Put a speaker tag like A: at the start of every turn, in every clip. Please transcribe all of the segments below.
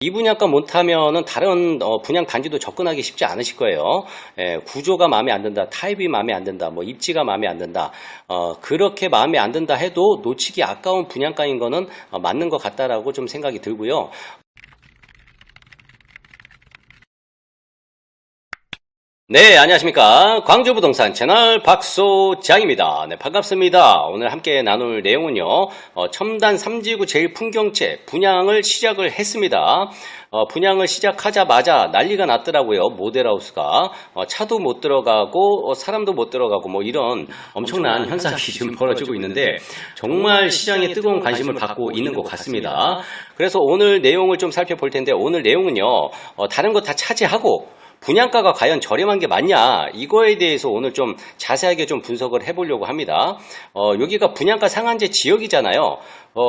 A: 이 분양가 못하면은 다른 분양 단지도 접근하기 쉽지 않으실 거예요. 구조가 마음에 안 든다, 타입이 마음에 안 든다, 뭐 입지가 마음에 안 든다. 그렇게 마음에 안 든다 해도 놓치기 아까운 분양가인 거는 맞는 것 같다라고 좀 생각이 들고요. 네, 안녕하십니까. 광주부동산 채널 박소장입니다. 네, 반갑습니다. 오늘 함께 나눌 내용은요, 첨단 3지구 제일풍경채 분양을 시작을 했습니다. 분양을 시작하자마자 난리가 났더라고요. 모델하우스가. 차도 못 들어가고, 사람도 못 들어가고, 뭐 이런 엄청난 현상이 지금 벌어지고 있는데, 정말 시장에 뜨거운 관심을 받고 있는 것 같습니다. 그래서 오늘 내용을 좀 살펴볼 텐데, 오늘 내용은요, 다른 거 다 차지하고, 분양가가 과연 저렴한 게 맞냐, 이거에 대해서 오늘 좀 자세하게 좀 분석을 해보려고 합니다. 여기가 분양가 상한제 지역이잖아요.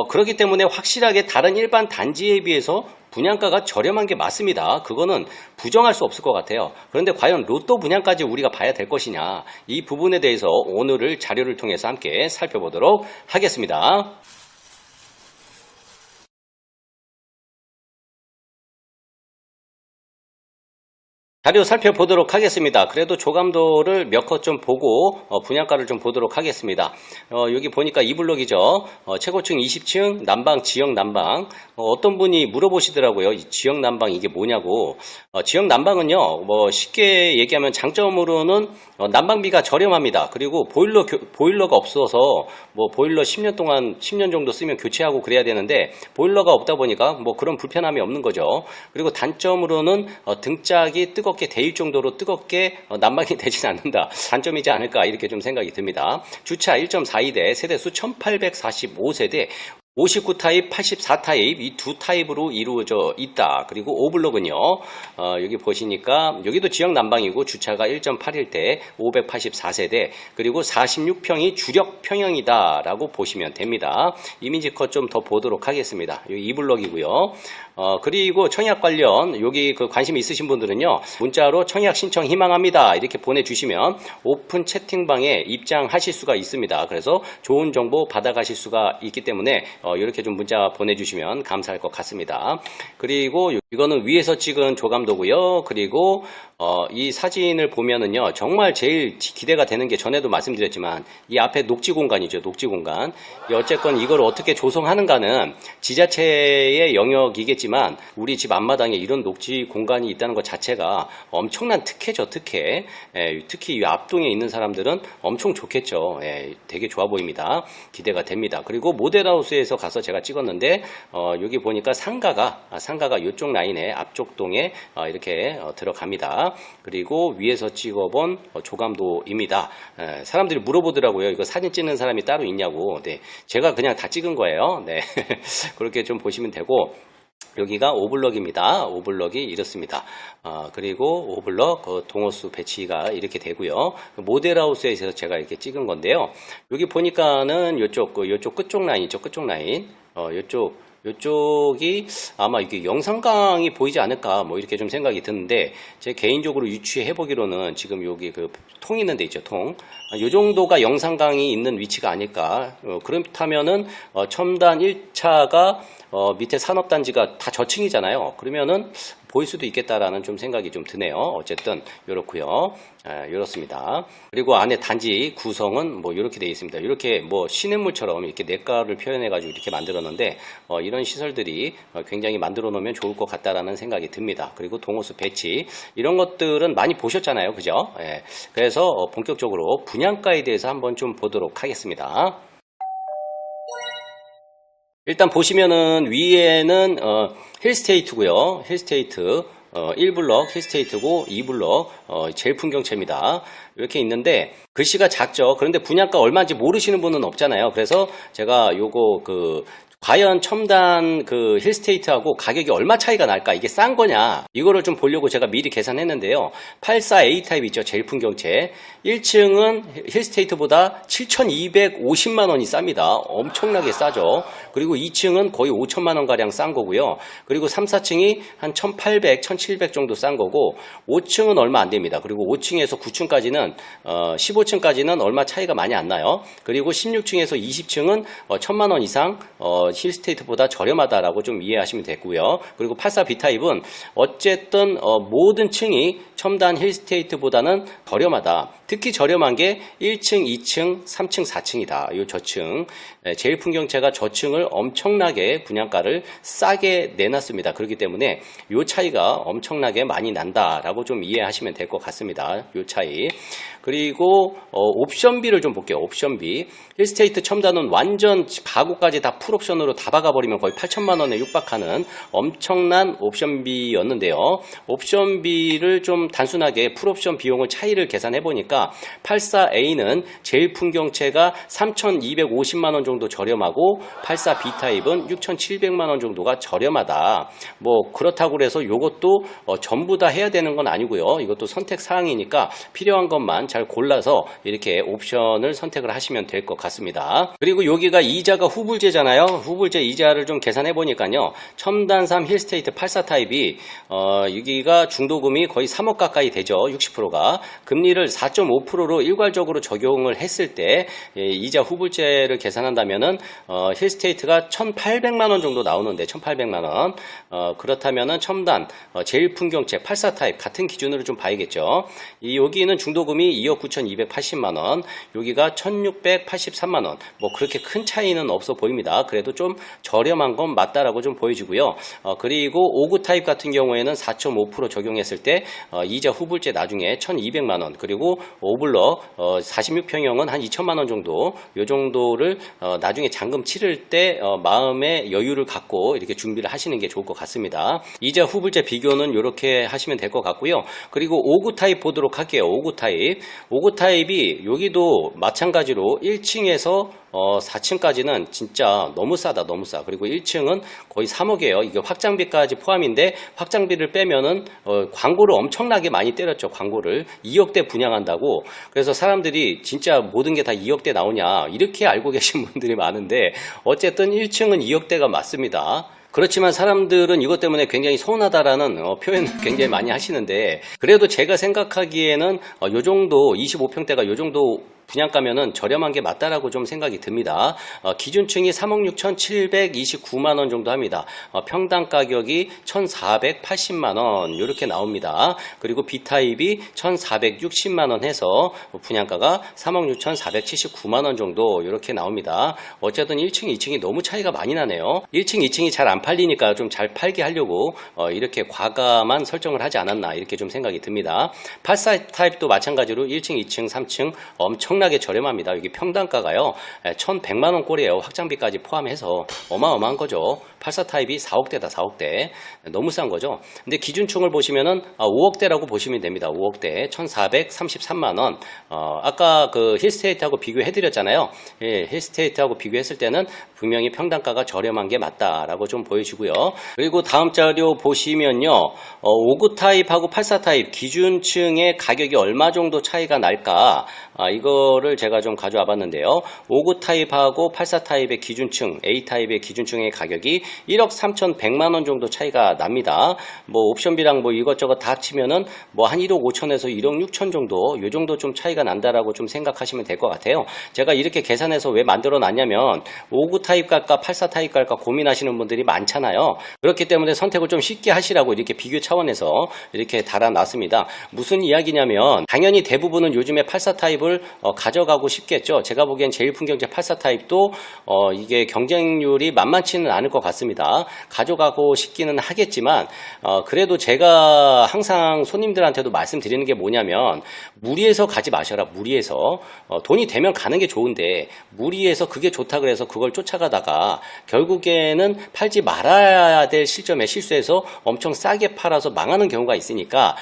A: 그렇기 때문에 확실하게 다른 일반 단지에 비해서 분양가가 저렴한 게 맞습니다. 그거는 부정할 수 없을 것 같아요. 그런데 과연 로또 분양까지 우리가 봐야 될 것이냐, 이 부분에 대해서 오늘을 자료를 통해서 함께 살펴보도록 하겠습니다. 자료 살펴보도록 하겠습니다. 그래도 조감도를 몇 컷 좀 보고 분양가를 좀 보도록 하겠습니다. 여기 보니까 2블록이죠. 최고층 20층 난방, 지역 난방. 어떤 분이 물어보시더라고요. 이 지역 난방 이게 뭐냐고. 지역 난방은요, 뭐 쉽게 얘기하면 장점으로는 난방비가 저렴합니다. 그리고 보일러가 없어서 뭐 보일러 10년 동안 10년 정도 쓰면 교체하고 그래야 되는데 보일러가 없다 보니까 뭐 그런 불편함이 없는 거죠. 그리고 단점으로는 등짝이 뜨겁게 데일 정도로 뜨겁게 난방이 되진 않는다. 단점이지 않을까 이렇게 좀 생각이 듭니다. 주차 1.42대, 세대수 1845세대, 59타입, 84타입 이 두 타입으로 이루어져 있다. 그리고 5블록은요, 여기 보시니까 여기도 지역 난방이고 주차가 1.81대, 584세대, 그리고 46평이 주력 평형이다 라고 보시면 됩니다. 이미지 컷 좀 더 보도록 하겠습니다. 여기 2블록이고요. 그리고 청약 관련 여기 그 관심 있으신 분들은요, 문자로 청약 신청 희망합니다 이렇게 보내주시면 오픈 채팅방에 입장하실 수가 있습니다. 그래서 좋은 정보 받아가실 수가 있기 때문에 이렇게 좀 문자 보내주시면 감사할 것 같습니다. 그리고 이거는 위에서 찍은 조감도고요. 그리고 이 사진을 보면은요, 정말 제일 기대가 되는 게, 전에도 말씀드렸지만 이 앞에 녹지 공간이죠. 녹지 공간. 어쨌건 이걸 어떻게 조성하는가는 지자체의 영역이겠지만 우리 집 앞마당에 이런 녹지 공간이 있다는 것 자체가 엄청난 특혜죠. 특혜. 특히 이 앞동에 있는 사람들은 엄청 좋겠죠. 되게 좋아 보입니다. 기대가 됩니다. 그리고 모델하우스에서 가서 제가 찍었는데 여기 보니까 상가가 이쪽 라인에 앞쪽 동에 이렇게 들어갑니다. 그리고 위에서 찍어본 조감도입니다. 사람들이 물어보더라고요. 이거 사진 찍는 사람이 따로 있냐고. 네, 제가 그냥 다 찍은 거예요. 네, 그렇게 좀 보시면 되고, 여기가 5블럭입니다. 5블럭이 이렇습니다. 그리고 5블럭 동호수 배치가 이렇게 되고요. 모델하우스에서 제가 이렇게 찍은 건데요. 여기 보니까는 요쪽 끝쪽 라인 있죠. 끝쪽 라인. 요쪽이 아마 이게 영상강이 보이지 않을까 뭐 이렇게 좀 생각이 드는데, 제 개인적으로 유추해 보기로는 지금 여기 그 통 있는 데 있죠. 통. 요 정도가 영상강이 있는 위치가 아닐까. 그렇다면은 첨단 1차가 밑에 산업단지가 다 저층이잖아요. 그러면은 보일 수도 있겠다라는 좀 생각이 좀 드네요. 어쨌든 요렇고요. 이렇습니다. 그리고 안에 단지 구성은 뭐 이렇게 되어 있습니다. 이렇게 뭐 시냇물처럼 이렇게 냇가를 표현해 가지고 이렇게 만들었는데, 이런 시설들이 굉장히 만들어 놓으면 좋을 것 같다라는 생각이 듭니다. 그리고 동호수 배치, 이런 것들은 많이 보셨잖아요. 그죠? 그래서 본격적으로 분양가에 대해서 한번 좀 보도록 하겠습니다. 일단 보시면은 위에는 힐스테이트고요. 힐스테이트 1블럭 힐스테이트고 2블럭 제일풍경채입니다. 이렇게 있는데 글씨가 작죠. 그런데 분양가 얼마인지 모르시는 분은 없잖아요. 그래서 제가 요거 과연 첨단 그 힐스테이트하고 가격이 얼마 차이가 날까? 이게 싼 거냐? 이거를 좀 보려고 제가 미리 계산했는데요. 84A 타입 있죠. 제일풍경채. 1층은 힐스테이트보다 7,250만 원이 쌉니다. 엄청나게 싸죠. 그리고 2층은 거의 5천만 원 가량 싼 거고요. 그리고 3, 4층이 한 1,800, 1,700 정도 싼 거고, 5층은 얼마 안 됩니다. 그리고 5층에서 9층까지는 15층까지는 얼마 차이가 많이 안 나요. 그리고 16층에서 20층은 1,000만 원 이상 힐스테이트보다 저렴하다라고 좀 이해하시면 되고요. 그리고 84 B타입은 어쨌든 모든 층이 첨단 힐스테이트보다는 저렴하다. 특히 저렴한 게 1층, 2층, 3층, 4층이다. 이 저층. 제일 풍경채가 저층을 엄청나게 분양가를 싸게 내놨습니다. 그렇기 때문에 이 차이가 엄청나게 많이 난다라고 좀 이해하시면 될 것 같습니다. 이 차이. 그리고 옵션비를 좀 볼게요. 옵션비. 힐스테이트 첨단은 완전 가구까지 다 풀옵션으로 다 박아버리면 거의 8천만 원에 육박하는 엄청난 옵션비였는데요. 옵션비를 좀 단순하게 풀옵션 비용을 차이를 계산해 보니까 84A는 제일 풍경채가 3,250만 원 정도 저렴하고 84 B타입은 6,700만 원 정도가 저렴하다. 뭐 그렇다고 해서 이것도 전부 다 해야 되는 건 아니고요. 이것도 선택 사항이니까 필요한 것만 잘 골라서 이렇게 옵션을 선택을 하시면 될 것 같습니다. 그리고 여기가 이자가 후불제잖아요. 후불제 이자를 좀 계산해 보니까요. 첨단 3 힐스테이트 84 타입이 여기가 중도금이 거의 3억 가까이 되죠. 60%가. 금리를 4.5%로 일괄적으로 적용을 했을 때 이자 후불제를 계산한다면은 힐스테이트가 1,800만 원 정도 나오는데 1,800만 원. 그렇다면은 첨단 제일 풍경채 84 타입 같은 기준으로 좀 봐야겠죠. 여기는 중도금이 2억 9,280만 원, 여기가 1,683만 원. 뭐 그렇게 큰 차이는 없어 보입니다. 그래도 좀 저렴한 건 맞다라고 좀 보여지고요. 그리고 59 타입 같은 경우에는 4.5% 적용했을 때 이자 후불제 나중에 1,200만 원, 그리고 오블럭 46평형은 한 2천만 원 정도, 요 정도를 나중에 잔금 치를 때 마음의 여유를 갖고 이렇게 준비를 하시는 게 좋을 것 같습니다. 이자 후불제 비교는 이렇게 하시면 될 것 같고요. 그리고 59 타입 보도록 할게요. 59 타입. 59 타입이 여기도 마찬가지로 1층에서 4층까지는 진짜 너무 싸다, 너무 싸. 그리고 1층은 거의 3억이에요. 이게 확장비까지 포함인데 확장비를 빼면은 광고를 엄청나게 많이 때렸죠. 광고를 2억대 분양한다고. 그래서 사람들이 진짜 모든 게 다 2억대 나오냐 이렇게 알고 계신 분들이 많은데 어쨌든 1층은 2억대가 맞습니다. 그렇지만 사람들은 이것 때문에 굉장히 서운하다라는 표현을 굉장히 많이 하시는데, 그래도 제가 생각하기에는 요 정도 25평대가 요 정도 분양가면은 저렴한 게 맞다라고 좀 생각이 듭니다. 기준층이 3억 6,729만 원 정도 합니다. 평당 가격이 1,480만 원 이렇게 나옵니다. 그리고 B타입이 1,460만 원 해서 분양가가 3억 6,479만 원 정도 이렇게 나옵니다. 어쨌든 1층, 2층이 너무 차이가 많이 나네요. 1층, 2층이 잘 안 팔리니까 좀 잘 팔게 하려고 이렇게 과감한 설정을 하지 않았나 이렇게 좀 생각이 듭니다. 84 타입도 마찬가지로 1층, 2층, 3층 엄청나게 저렴합니다. 여기 평당가가요 1,100만 원 꼴이에요. 확장비까지 포함해서 어마어마한 거죠. 84 타입이 4억대다, 4억대. 너무 싼 거죠. 근데 기준층을 보시면은 5억대라고 보시면 됩니다. 5억대 1,433만 원. 아까 그 힐스테이트하고 비교해 드렸잖아요. 예, 힐스테이트하고 비교했을 때는 분명히 평당가가 저렴한 게 맞다라고 좀 보여지고요. 그리고 다음 자료 보시면요. 59 타입하고 84 타입 기준층의 가격이 얼마 정도 차이가 날까? 이거를 제가 좀 가져와 봤는데요. 59 타입하고 84 타입의 기준층, A 타입의 기준층의 가격이 1억 3,100만 원 정도 차이가 납니다. 뭐 옵션비랑 뭐 이것저것 다 합치면은 뭐 한 1억 5천에서 1억 6천 정도, 요 정도 좀 차이가 난다라고 좀 생각하시면 될 것 같아요. 제가 이렇게 계산해서 왜 만들어 놨냐면 59 타입 갈까 84 타입 갈까 고민하시는 분들이 많잖아요. 그렇기 때문에 선택을 좀 쉽게 하시라고 이렇게 비교 차원에서 이렇게 달아놨습니다. 무슨 이야기냐면 당연히 대부분은 요즘에 84 타입을 가져가고 싶겠죠. 제가 보기엔 제일 풍경채 84 타입도 이게 경쟁률이 만만치는 않을 것 같습니다. 가져가고 싶기는 하겠지만 그래도 제가 항상 손님들한테도 말씀드리는 게 뭐냐면 무리해서 가지 마셔라. 무리해서 돈이 되면 가는 게 좋은데 무리해서 그게 좋다 그래서 그걸 쫓아가다가 결국에는 팔지 말아야 될 시점에 실수해서 엄청 싸게 팔아서 망하는 경우가 있으니까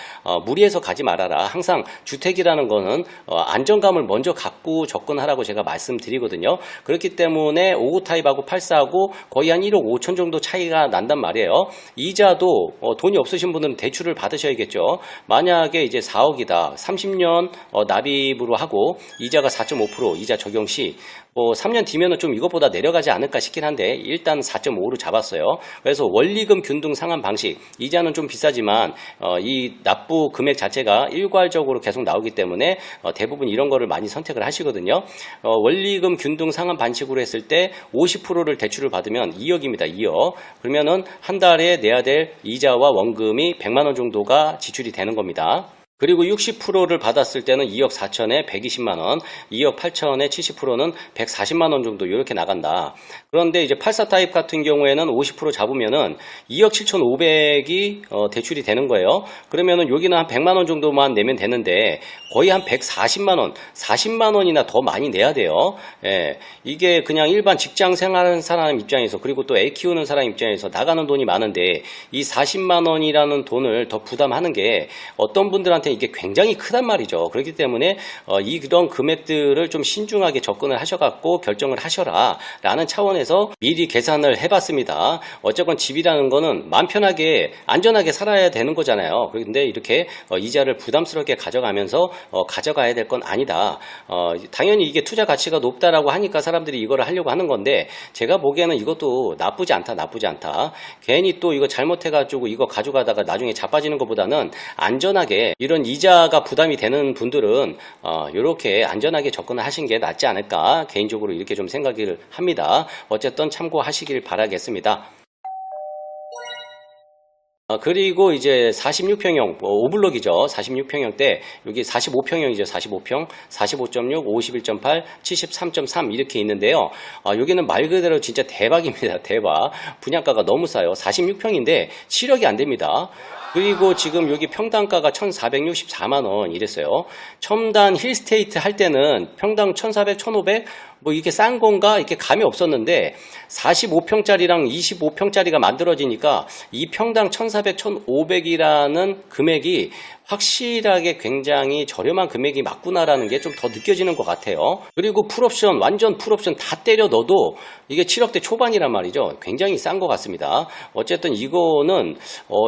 A: 무리해서 가지 말아라. 항상 주택이라는 거는 안정감을 먼저 갖고 접근하라고 제가 말씀드리거든요. 그렇기 때문에 59 타입하고 84하고 거의 한 1억 5천 5천 정도 차이가 난단 말이에요. 이자도 돈이 없으신 분들은 대출을 받으셔야겠죠. 만약에 이제 4억이다. 30년 납입으로 하고 이자가 4.5% 이자 적용 시 3년 뒤면은 좀 이것보다 내려가지 않을까 싶긴 한데 일단 4.5로 잡았어요. 그래서 원리금 균등 상환 방식, 이자는 좀 비싸지만 이 납부 금액 자체가 일괄적으로 계속 나오기 때문에 대부분 이런 거를 많이 선택을 하시거든요. 원리금 균등 상환 방식으로 했을 때 50%를 대출을 받으면 2억입니다. 2억. 그러면은 한 달에 내야 될 이자와 원금이 100만 원 정도가 지출이 되는 겁니다. 그리고 60%를 받았을 때는 2억 4천에 120만 원, 2억 8천에 70%는 140만 원 정도 이렇게 나간다. 그런데 이제 84 타입 같은 경우에는 50% 잡으면은 2억 7,500이 대출이 되는 거예요. 그러면은 여기는 한 100만 원 정도만 내면 되는데 거의 한 140만 원, 40만 원이나 더 많이 내야 돼요. 예, 이게 그냥 일반 직장 생활하는 사람 입장에서 그리고 또 애 키우는 사람 입장에서 나가는 돈이 많은데 이 40만 원이라는 돈을 더 부담하는 게 어떤 분들한테 이게 굉장히 크단 말이죠. 그렇기 때문에 이런 금액들을 좀 신중하게 접근을 하셔갖고 결정을 하셔라 라는 차원에서 미리 계산을 해봤습니다. 어쨌건 집이라는 거는 마음 편하게 안전하게 살아야 되는 거잖아요. 그런데 이렇게 이자를 부담스럽게 가져가면서 가져가야 될 건 아니다. 당연히 이게 투자 가치가 높다라고 하니까 사람들이 이거를 하려고 하는 건데 제가 보기에는 이것도 나쁘지 않다. 괜히 또 이거 잘못해가지고 이거 가져가다가 나중에 자빠지는 것보다는 안전하게 이런 이자가 부담이 되는 분들은 이렇게 안전하게 접근을 하신 게 낫지 않을까 개인적으로 이렇게 좀 생각을 합니다. 어쨌든 참고하시길 바라겠습니다. 그리고 이제 46평형, 5블럭이죠. 46평형 때, 여기 45평형이죠. 45평, 45.6, 51.8, 73.3 이렇게 있는데요. 여기는 말 그대로 진짜 대박입니다. 대박. 분양가가 너무 싸요. 46평인데 7억이 안 됩니다. 그리고 지금 여기 평당가가 1,464만원 이랬어요. 첨단 힐스테이트 할 때는 평당 1,400, 1,500 뭐 이렇게 싼 건가 이렇게 감이 없었는데 45평짜리랑 25평짜리가 만들어지니까 이 평당 1,400, 1,500이라는 금액이 확실하게 굉장히 저렴한 금액이 맞구나라는 게 좀 더 느껴지는 것 같아요. 그리고 풀옵션, 완전 풀옵션 다 때려 넣어도 이게 7억대 초반이란 말이죠. 굉장히 싼 것 같습니다. 어쨌든 이거는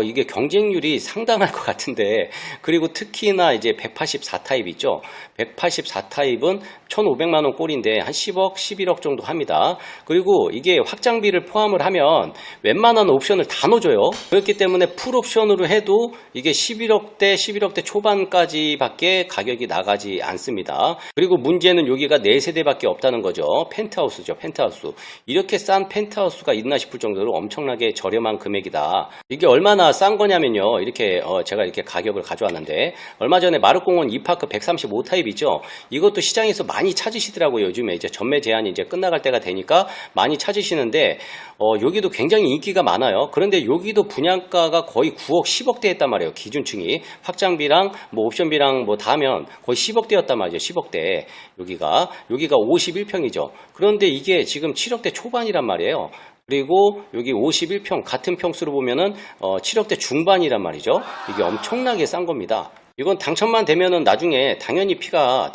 A: 이게 경쟁률이 상당할 것 같은데 그리고 특히나 이제 184 타입 있죠. 184 타입은 1,500만 원 꼴인데 한 10억, 11억 정도 합니다. 그리고 이게 확장비를 포함을 하면 웬만한 옵션을 다 넣어줘요. 그렇기 때문에 풀옵션으로 해도 이게 11억대 초반까지밖에 가격이 나가지 않습니다. 그리고 문제는 여기가 4세대밖에 없다는 거죠. 펜트하우스죠. 펜트하우스. 이렇게 싼 펜트하우스가 있나 싶을 정도로 엄청나게 저렴한 금액이다. 이게 얼마나 싼 거냐면요. 이렇게 제가 이렇게 가격을 가져왔는데 얼마 전에 마르공원 이파크 135 타입 있죠. 이것도 시장에서 많이 찾으시더라고요. 요즘에 이제 전매 제한이 이제 끝나갈 때가 되니까 많이 찾으시는데 여기도 굉장히 인기가 많아요. 그런데 여기도 분양가가 거의 9억, 10억대 했단 말이에요. 기준층이. 확장비랑 뭐 옵션비랑 뭐 다 하면 거의 10억대였단 말이죠. 10억대. 여기가 51평이죠. 그런데 이게 지금 7억대 초반이란 말이에요. 그리고 여기 51평 같은 평수로 보면은 7억대 중반이란 말이죠. 이게 엄청나게 싼 겁니다. 이건 당첨만 되면은 나중에 당연히 피가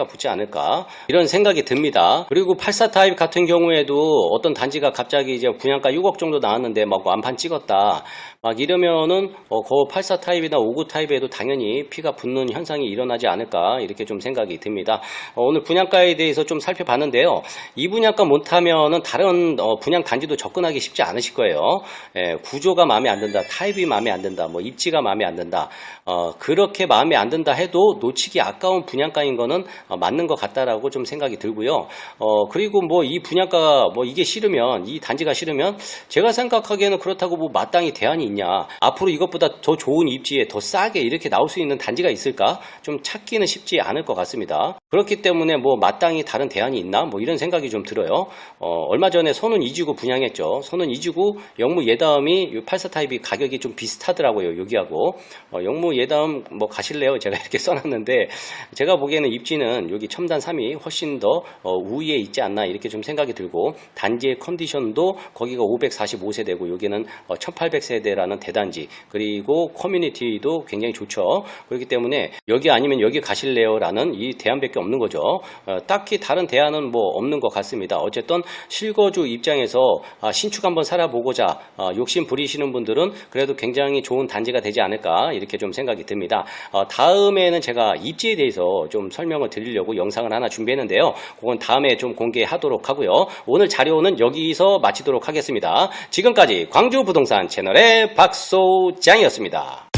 A: 붙지 않을까 이런 생각이 듭니다. 그리고 84 타입 같은 경우에도 어떤 단지가 갑자기 이제 분양가 6억 정도 나왔는데 막 완판 찍었다 막 이러면은 그 84 타입이나 59 타입에도 당연히 피가 붙는 현상이 일어나지 않을까 이렇게 좀 생각이 듭니다. 오늘 분양가에 대해서 좀 살펴봤는데요. 이 분양가 못하면은 다른 분양 단지도 접근하기 쉽지 않으실 거예요. 구조가 마음에 안 든다, 타입이 마음에 안 든다, 뭐 입지가 마음에 안 든다. 그렇게 마음에 안 든다 해도 놓치기 아까운 분양가인 거는 맞는 것 같다라고 좀 생각이 들고요. 그리고 뭐 이 분양가가 뭐 이게 싫으면 이 단지가 싫으면 제가 생각하기에는 그렇다고 뭐 마땅히 대안이 있냐. 앞으로 이것보다 더 좋은 입지에 더 싸게 이렇게 나올 수 있는 단지가 있을까? 좀 찾기는 쉽지 않을 것 같습니다. 그렇기 때문에 뭐 마땅히 다른 대안이 있나? 뭐 이런 생각이 좀 들어요. 얼마 전에 선운 2지구 분양했죠. 선운 2지구 영무 예다음이 84 타입이 가격이 좀 비슷하더라고요. 여기하고 영무 예다음 뭐 가실래요? 제가 이렇게 써놨는데 제가 보기에는 입지는 여기 첨단 3이 훨씬 더 우위에 있지 않나 이렇게 좀 생각이 들고 단지의 컨디션도 거기가 545세대고 여기는 1800세대라 대단지라는 대단지, 그리고 커뮤니티도 굉장히 좋죠. 그렇기 때문에 여기 아니면 여기 가실래요라는 이 대안밖에 없는 거죠. 딱히 다른 대안은 뭐 없는 것 같습니다. 어쨌든 실거주 입장에서 신축 한번 살아보고자 욕심 부리시는 분들은 그래도 굉장히 좋은 단지가 되지 않을까 이렇게 좀 생각이 듭니다. 다음에는 제가 입지에 대해서 좀 설명을 드리려고 영상을 하나 준비했는데요. 그건 다음에 좀 공개하도록 하고요. 오늘 자료는 여기서 마치도록 하겠습니다. 지금까지 광주 부동산 채널의 박소장이었습니다.